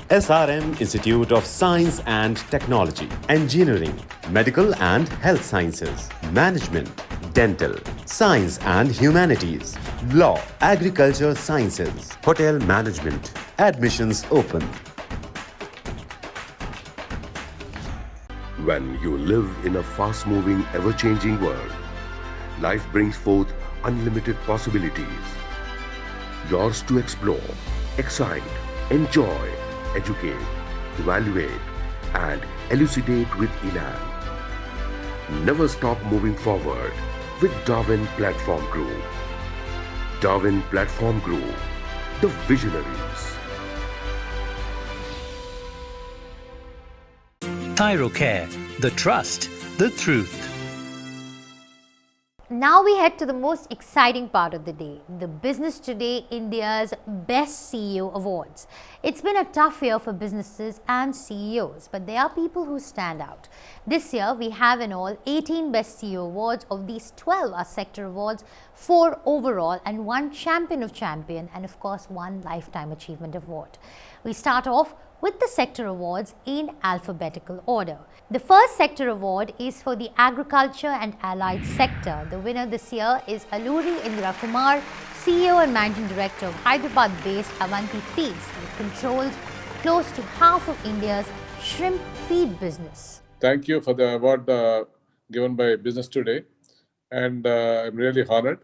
SRM Institute of Science and Technology, Engineering, Medical and Health Sciences, Management, Dental, Science and Humanities, Law, Agriculture Sciences, Hotel Management. Admissions open. When you live in a fast-moving, ever-changing world, life brings forth unlimited possibilities. Yours to explore, excite, enjoy, educate, evaluate, and elucidate with Elan. Never stop moving forward with Darwin Platform Group. Darwin Platform Group, the visionaries. ThyroCare, the trust, the truth. Now we head to the most exciting part of the day, the Business Today India's Best CEO Awards. It's been a tough year for businesses and CEOs, but there are people who stand out. This year we have in all 18 Best CEO Awards. Of these, 12 are sector awards, 4 overall and 1 Champion of Champion, and of course 1 Lifetime Achievement Award. We start off with the sector awards in alphabetical order. The first sector award is for the agriculture and allied sector. The winner this year is Alluri Indra Kumar, CEO and Managing Director of Hyderabad-based Avanti Feeds, which controls close to half of India's shrimp feed business. Thank you for the award given by Business Today, and I'm really honored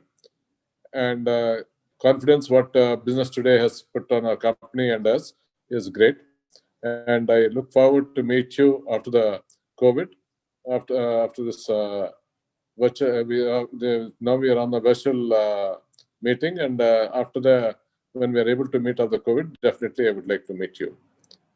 and confidence what Business Today has put on our company and us is great. And I look forward to meet you after the COVID, after this virtual. Now we are on the virtual meeting, and when we are able to meet after COVID, definitely I would like to meet you.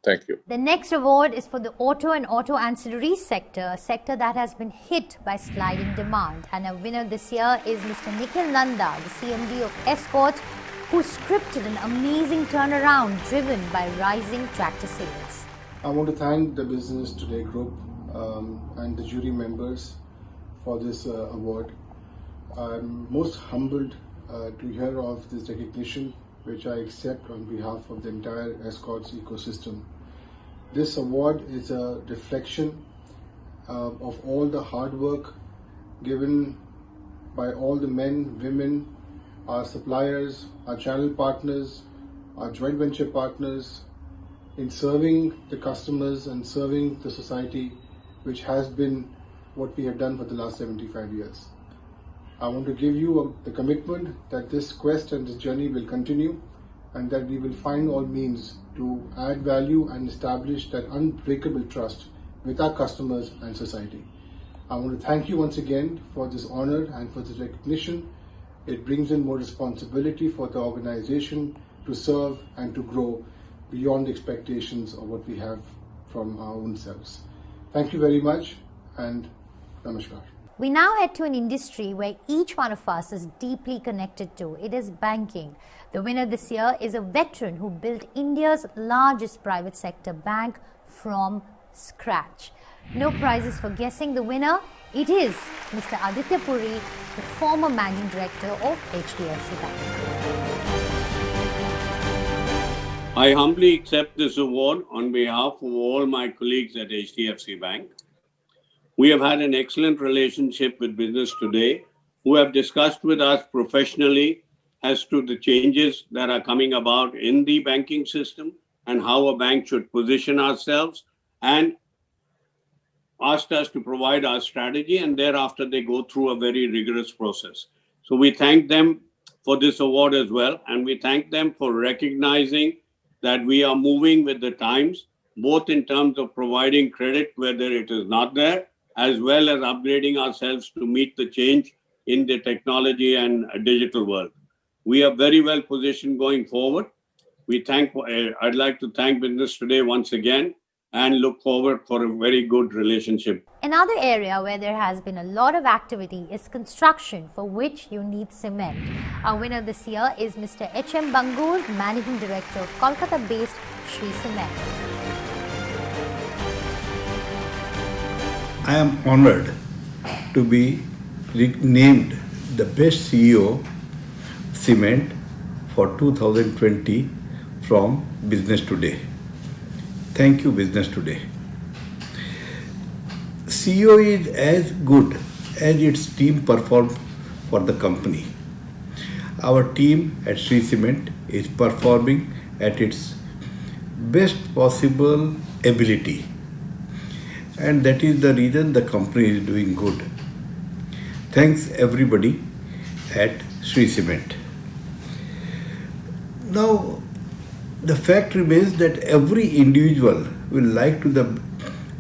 Thank you. The next award is for the auto and auto ancillary sector, a sector that has been hit by sliding demand. And a winner this year is Mr. Nikhil Nanda, the CMD of Escort, who scripted an amazing turnaround driven by rising tractor sales. I want to thank the Business Today Group and the jury members for this award. I'm most humbled to hear of this recognition, which I accept on behalf of the entire Escorts ecosystem. This award is a reflection of all the hard work given by all the men, women, our suppliers, our channel partners, our joint venture partners in serving the customers and serving the society, which has been what we have done for the last 75 years. I want to give you the commitment that this quest and this journey will continue, and that we will find all means to add value and establish that unbreakable trust with our customers and society. I want to thank you once again for this honor and for this recognition. It brings in more responsibility for the organization to serve and to grow beyond the expectations of what we have from our own selves. Thank you very much, and namaskar. We now head to an industry where each one of us is deeply connected to. It is banking. The winner this year is a veteran who built India's largest private sector bank from scratch. No prizes for guessing the winner. It is Mr. Aditya Puri, the former Managing Director of HDFC Bank. I humbly accept this award on behalf of all my colleagues at HDFC Bank. We have had an excellent relationship with Business Today, who have discussed with us professionally as to the changes that are coming about in the banking system and how a bank should position ourselves, and asked us to provide our strategy, and thereafter they go through a very rigorous process. So we thank them for this award as well, and we thank them for recognizing that we are moving with the times, both in terms of providing credit whether it is not there, as well as upgrading ourselves to meet the change in the technology and digital world. We are very well positioned going forward. I'd like to thank Business Today once again and look forward for a very good relationship. Another area where there has been a lot of activity is construction, for which you need cement. Our winner this year is Mr. H.M. Bangur, Managing Director of Kolkata-based Shree Cement. I am honored to be named the best CEO Cement for 2020 from Business Today. Thank you, Business Today. CEO is as good as its team performs for the company. Our team at Sri Cement is performing at its best possible ability, and that is the reason the company is doing good. Thanks everybody at Sri Cement. Now, the fact remains that every individual will like to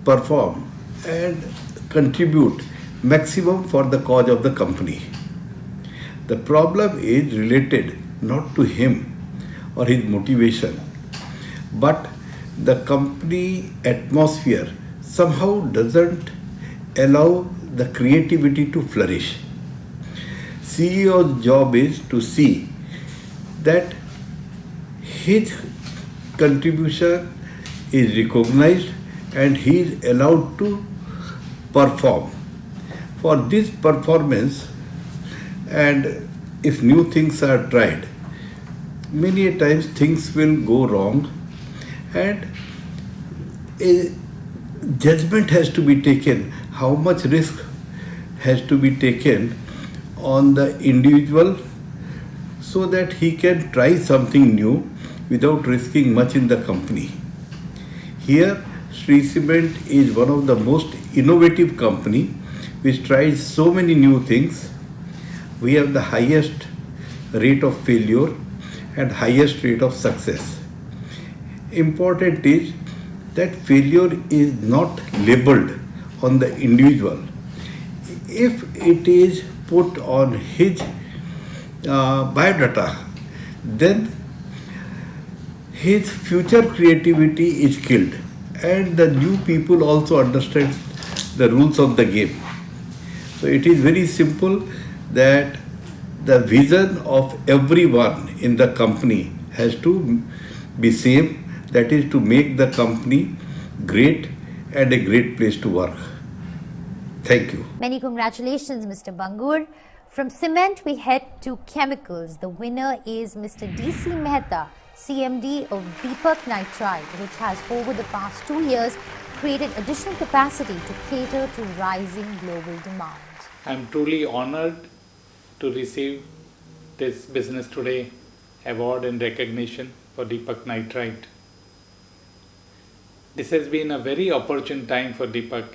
perform and contribute maximum for the cause of the company. The problem is related not to him or his motivation, but the company atmosphere somehow doesn't allow the creativity to flourish. CEO's job is to see that his contribution is recognized and he is allowed to perform. For this performance, and if new things are tried, many a times things will go wrong, and a judgment has to be taken. How much risk has to be taken on the individual so that he can try something new without risking much in the company. Here, Sri Cement is one of the most innovative company which tries so many new things. We have the highest rate of failure and highest rate of success. Important is that failure is not labeled on the individual. If it is put on his biodata, then his future creativity is killed, and the new people also understand the rules of the game. So it is very simple that the vision of everyone in the company has to be same, that is to make the company great and a great place to work. Thank you. Many congratulations, Mr. Bangur. From cement, we head to chemicals. The winner is Mr. D.C. Mehta, CMD of Deepak Nitrite, which has over the past 2 years created additional capacity to cater to rising global demand. I am truly honored to receive this Business Today award in recognition for Deepak Nitrite. This has been a very opportune time for Deepak,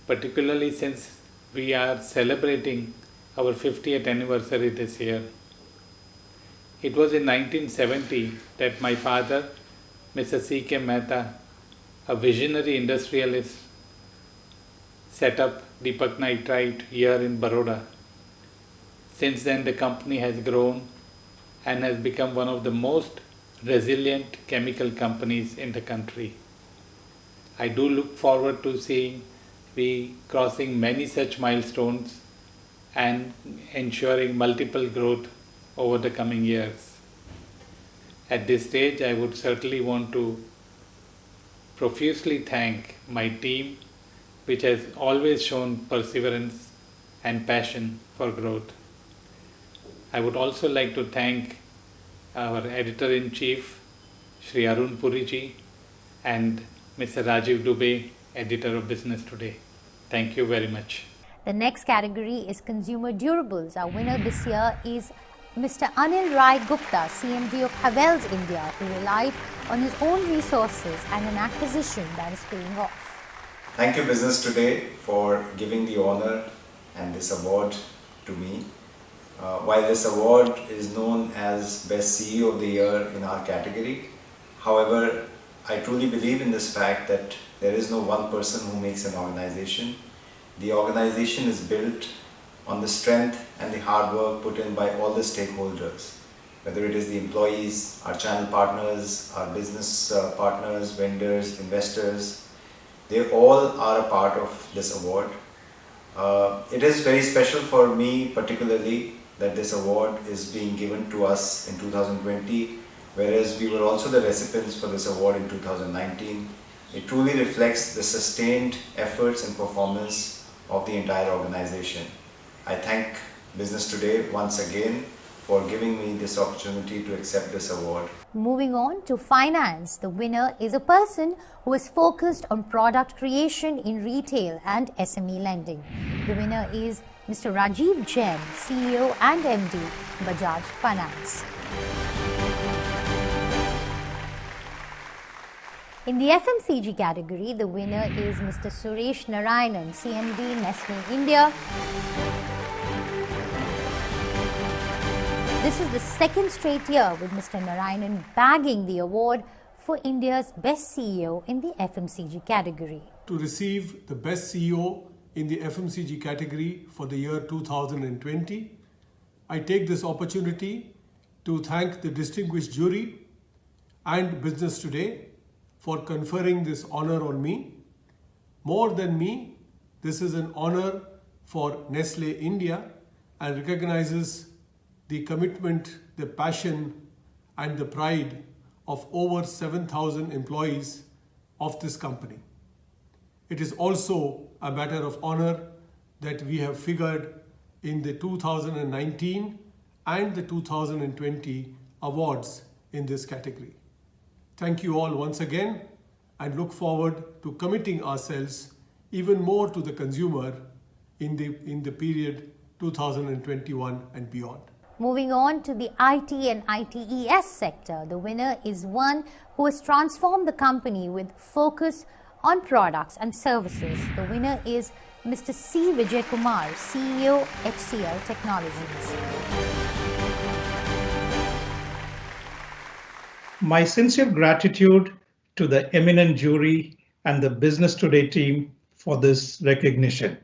particularly since we are celebrating our 50th anniversary this year. It was in 1970 that my father, Mr. C.K. Mehta, a visionary industrialist, set up Deepak Nitrite here in Baroda. Since then, the company has grown and has become one of the most resilient chemical companies in the country. I do look forward to seeing we crossing many such milestones and ensuring multiple growth over the coming years. At this stage, I would certainly want to profusely thank my team, which has always shown perseverance and passion for growth. I would also like to thank our Editor-in-Chief, Shri Arun Puriji, and Mr. Rajiv Dubey, Editor of Business Today. Thank you very much. The next category is consumer durables. Our winner this year is Mr. Anil Rai Gupta, CMD of Havells India, who relied on his own resources and an acquisition that is paying off. Thank you, Business Today, for giving the honor and this award to me. While this award is known as Best CEO of the Year in our category, however, I truly believe in this fact that there is no one person who makes an organization. The organization is built on the strength and the hard work put in by all the stakeholders, whether it is the employees, our channel partners, our business partners, vendors, investors. They all are a part of this award. It is very special for me particularly that this award is being given to us in 2020, whereas we were also the recipients for this award in 2019. It truly reflects the sustained efforts and performance of the entire organization. I thank Business Today once again for giving me this opportunity to accept this award. Moving on to finance, the winner is a person who is focused on product creation in retail and SME lending. The winner is Mr. Rajiv Jain, CEO and MD, Bajaj Finance. In the FMCG category, the winner is Mr. Suresh Narayanan, CMD, NSE India. This is the second straight year with Mr. Narayanan bagging the award for India's best CEO in the FMCG category. To receive the best CEO in the FMCG category for the year 2020, I take this opportunity to thank the distinguished jury and Business Today for conferring this honor on me. More than me, this is an honor for Nestle India and recognizes the commitment, the passion and the pride of over 7,000 employees of this company. It is also a matter of honor that we have figured in the 2019 and the 2020 awards in this category. Thank you all once again and look forward to committing ourselves even more to the consumer in the period 2021 and beyond. Moving on to the IT and ITES sector, the winner is one who has transformed the company with focus on products and services. The winner is Mr. C. Vijay Kumar, CEO, HCL Technologies. My sincere gratitude to the eminent jury and the Business Today team for this recognition.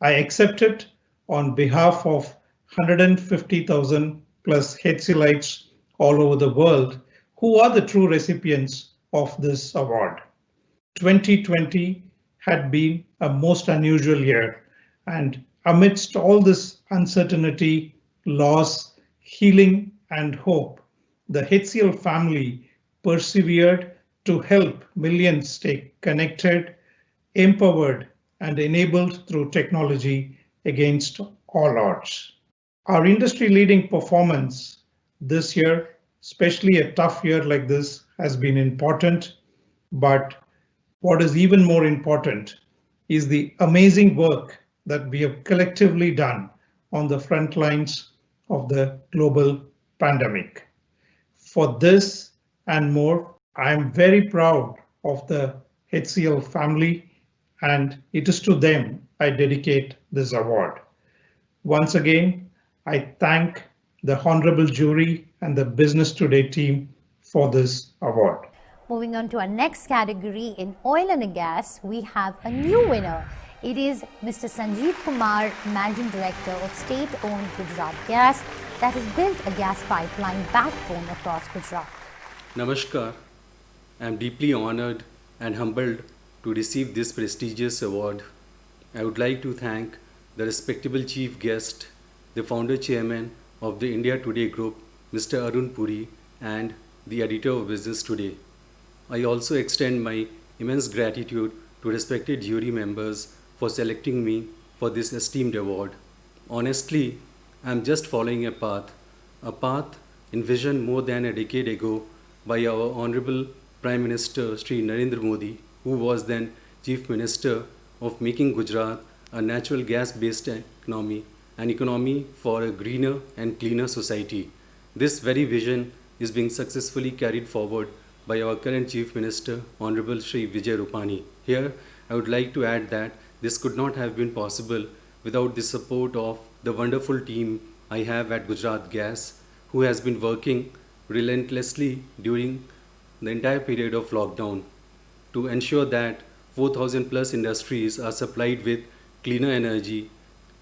I accept it on behalf of 150,000 plus HCLites all over the world who are the true recipients of this award. 2020 had been a most unusual year, and amidst all this uncertainty, loss, healing and hope, the HCL family persevered to help millions stay connected, empowered and enabled through technology against all odds. Our industry-leading performance this year, especially a tough year like this, has been important, but what is even more important is the amazing work that we have collectively done on the front lines of the global pandemic. For this and more, I am very proud of the HCL family, and it is to them I dedicate this award. Once again, I thank the Honorable Jury and the Business Today team for this award. Moving on to our next category, in oil and gas, we have a new winner. It is Mr. Sanjeev Kumar, Managing Director of state-owned Gujarat Gas, that has built a gas pipeline backbone across Gujarat. Namaskar. I am deeply honored and humbled to receive this prestigious award. I would like to thank the respectable chief guest, the founder chairman of the India Today Group, Mr. Arun Puri, and the editor of Business Today. I also extend my immense gratitude to respected jury members for selecting me for this esteemed award. Honestly, I am just following a path envisioned more than a decade ago by our Honorable Prime Minister Sri Narendra Modi, who was then Chief Minister, of making Gujarat a natural gas-based economy, an economy for a greener and cleaner society. This very vision is being successfully carried forward by our current Chief Minister, Honorable Sri Vijay Rupani. Here, I would like to add that this could not have been possible without the support of the wonderful team I have at Gujarat Gas, who has been working relentlessly during the entire period of lockdown to ensure that 4,000 plus industries are supplied with cleaner energy,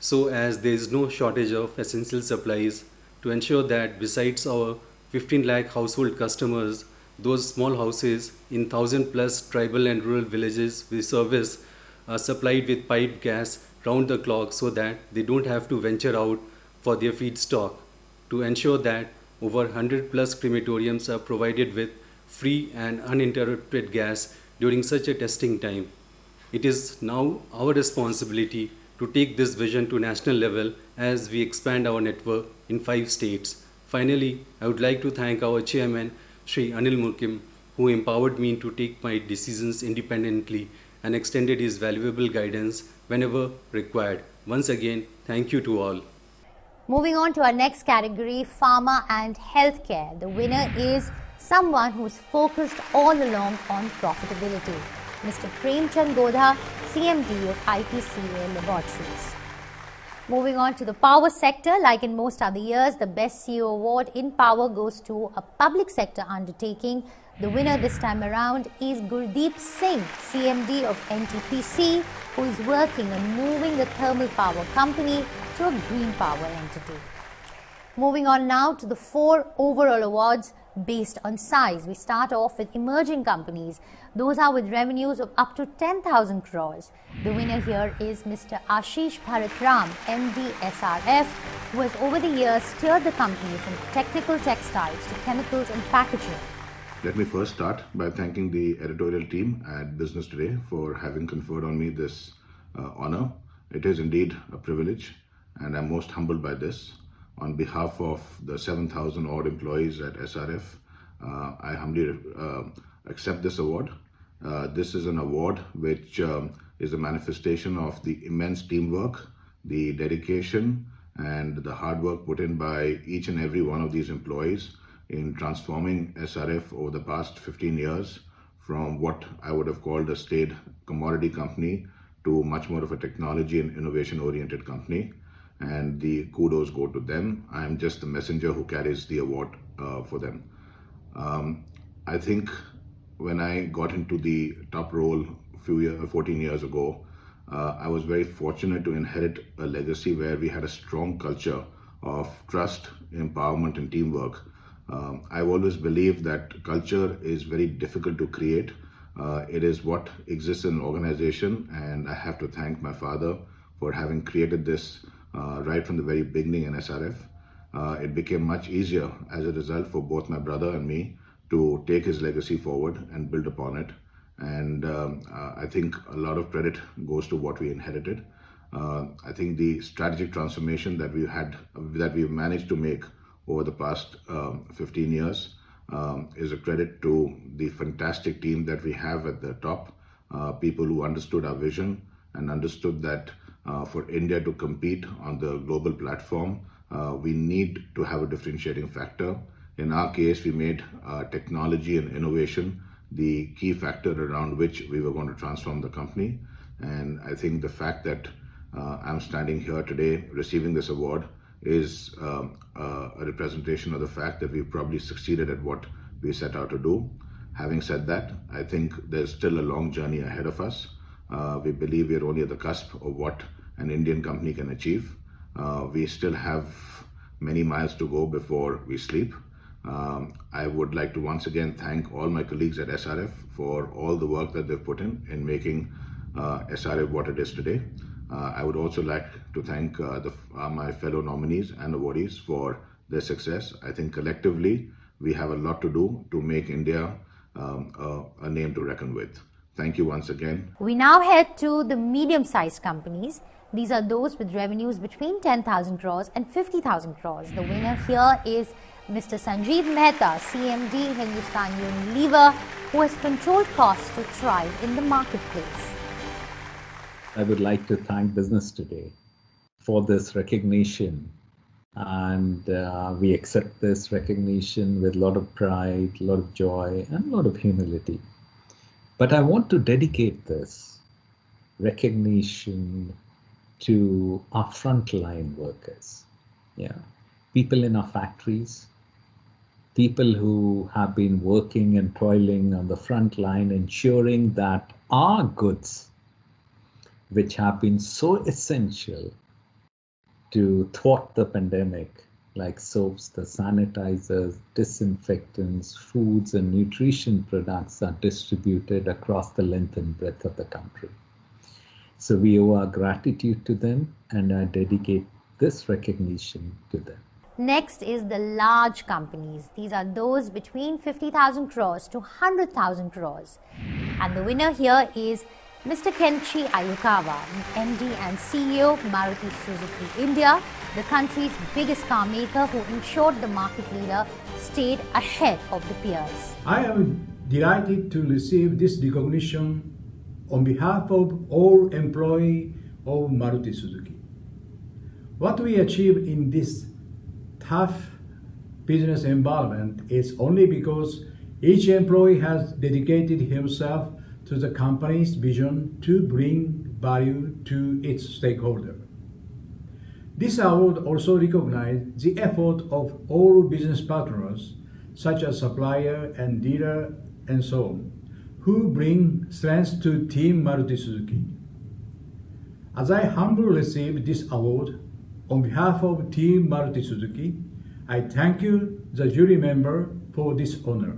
so as there is no shortage of essential supplies, to ensure that besides our 15 lakh household customers, those small houses in 1,000 plus tribal and rural villages we service are supplied with piped gas round the clock, so that they don't have to venture out for their feedstock, to ensure that over 100 plus crematoriums are provided with free and uninterrupted gas during such a testing time. It is now our responsibility to take this vision to national level as we expand our network in 5 states. Finally, I would like to thank our chairman, Sri Anil Murkim, who empowered me to take my decisions independently and extended his valuable guidance whenever required. Once again, thank you to all. Moving on to our next category, pharma and healthcare. The winner is someone who's focused all along on profitability. Mr. Premchand Godha, CMD of IPCA Laboratories. Moving on to the power sector, like in most other years, the Best CEO award in power goes to a public sector undertaking. The winner this time around is Gurdeep Singh, CMD of NTPC, who is working on moving the thermal power company to a green power entity. Moving on now to the 4 overall awards based on size. We start off with emerging companies. Those are with revenues of up to 10,000 crores. The winner here is Mr. Ashish Bharatram, MD SRF, who has over the years steered the company from technical textiles to chemicals and packaging. Let me first start by thanking the editorial team at Business Today for having conferred on me this honor. It is indeed a privilege, and I'm most humbled by this. On behalf of the 7,000 odd employees at SRF, I humbly accept this award. This is an award which is a manifestation of the immense teamwork, the dedication, and the hard work put in by each and every one of these employees in transforming SRF over the past 15 years from what I would have called a staid commodity company to much more of a technology and innovation oriented company. And the kudos go to them. I am just the messenger who carries the award for them. I think when I got into the top role 14 years ago, I was very fortunate to inherit a legacy where we had a strong culture of trust, empowerment, and teamwork. I've always believed that culture is very difficult to create. It is what exists in an organization, and I have to thank my father for having created this right from the very beginning in SRF. It became much easier as a result for both my brother and me to take his legacy forward and build upon it. And I think a lot of credit goes to what we inherited. I think the strategic transformation that we've managed to make over the past 15 years is a credit to the fantastic team that we have at the top, people who understood our vision and understood that for India to compete on the global platform, we need to have a differentiating factor. In our case, we made technology and innovation the key factor around which we were going to transform the company. And I think the fact that I'm standing here today receiving this award is a representation of the fact that we've probably succeeded at what we set out to do. Having said that, I think there's still a long journey ahead of us. We believe we're only at the cusp of what an Indian company can achieve. We still have many miles to go before we sleep. I would like to once again thank all my colleagues at SRF for all the work that they've put in making SRF what it is today. I would also like to thank my fellow nominees and awardees for their success. I think collectively we have a lot to do to make India a name to reckon with. Thank you once again. We now head to the medium-sized companies. These are those with revenues between 10,000 crores and 50,000 crores. The winner here is Mr. Sanjeev Mehta, CMD, Hindustan Unilever, who has controlled costs to thrive in the marketplace. I would like to thank Business Today for this recognition, and we accept this recognition with a lot of pride, a lot of joy, and a lot of humility. But I want to dedicate this recognition to our frontline workers, people in our factories, people who have been working and toiling on the front line, ensuring that our goods, which have been so essential to thwart the pandemic, like soaps, the sanitizers, disinfectants, foods, and nutrition products, are distributed across the length and breadth of the country. So we owe our gratitude to them, and I dedicate this recognition to them. Next is the large companies. These are those between 50,000 crores to 100,000 crores. And the winner here is Mr. Kenchi Ayukawa, MD and CEO of Maruti Suzuki India, the country's biggest car maker, who ensured the market leader stayed ahead of the peers. I am delighted to receive this recognition on behalf of all employees of Maruti Suzuki. What we achieved in this tough business environment is only because each employee has dedicated himself to the company's vision to bring value to its stakeholders. This award also recognizes the effort of all business partners, such as supplier and dealer and so on, who bring strength to Team Maruti Suzuki. As I humbly receive this award on behalf of Team Maruti Suzuki, I thank you, the jury member, for this honor.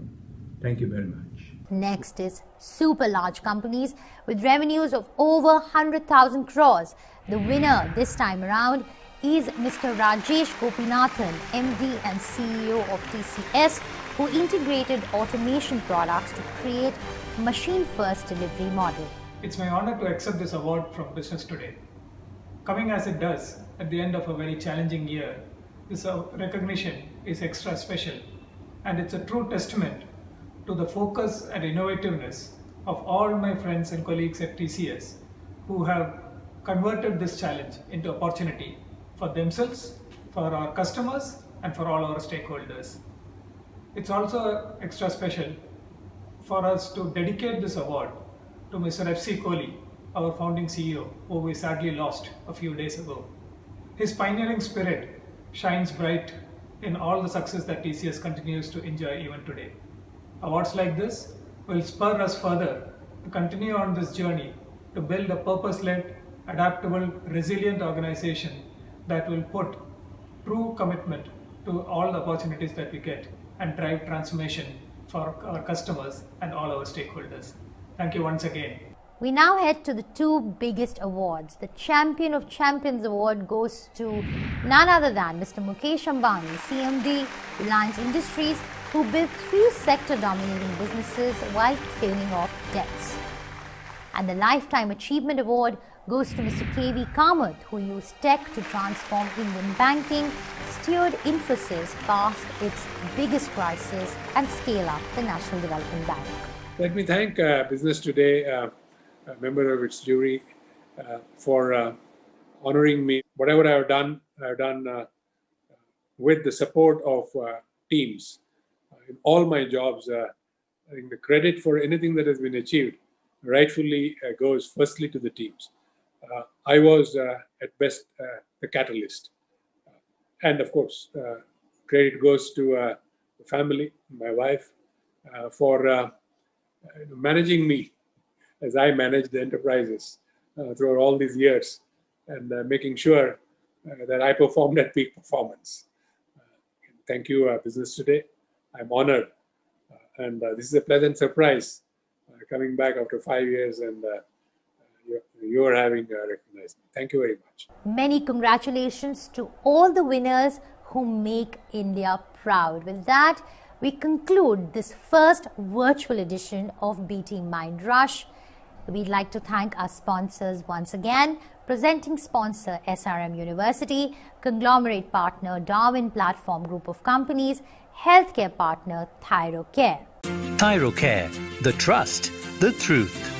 Thank you very much. Next is super large companies with revenues of over 100,000 crores. The winner this time around is Mr. Rajesh Gopinathan, MD and CEO of TCS, who integrated automation products to create machine-first delivery model. It's my honor to accept this award from Business Today. Coming as it does at the end of a very challenging year, this recognition is extra special, and it's a true testament to the focus and innovativeness of all my friends and colleagues at TCS who have converted this challenge into opportunity for themselves, for our customers, and for all our stakeholders. It's also extra special for us to dedicate this award to Mr. F.C. Kohli, our founding CEO, who we sadly lost a few days ago. His pioneering spirit shines bright in all the success that TCS continues to enjoy even today. Awards like this will spur us further to continue on this journey to build a purpose-led, adaptable, resilient organization that will put true commitment to all the opportunities that we get and drive transformation for our customers and all our stakeholders. Thank you once again. We now head to the two biggest awards. The Champion of Champions Award goes to none other than Mr. Mukesh Ambani, CMD, Reliance Industries, who built 3 sector-dominating businesses while paying off debts. And the Lifetime Achievement Award goes to Mr. K.V. Kamath, who used tech to transform Indian banking, steered Infosys past its biggest crisis, and scale up the National Development Bank. Let me thank Business Today, a member of its jury, for honoring me. Whatever I've done with the support of teams. In all my jobs, I think the credit for anything that has been achieved rightfully goes firstly to the teams. I was at best the catalyst. And of course, credit goes to the family, my wife, for managing me as I managed the enterprises throughout all these years and making sure that I performed at peak performance. Thank you, Business Today. I'm honored. And this is a pleasant surprise coming back after 5 years and you're having recognized me. Thank you very much. Many congratulations to all the winners who make India proud. With that, we conclude this first virtual edition of BT Mind Rush. We'd like to thank our sponsors once again. Presenting sponsor SRM University, conglomerate partner Darwin Platform Group of Companies, healthcare partner ThyroCare. ThyroCare, the trust, the truth.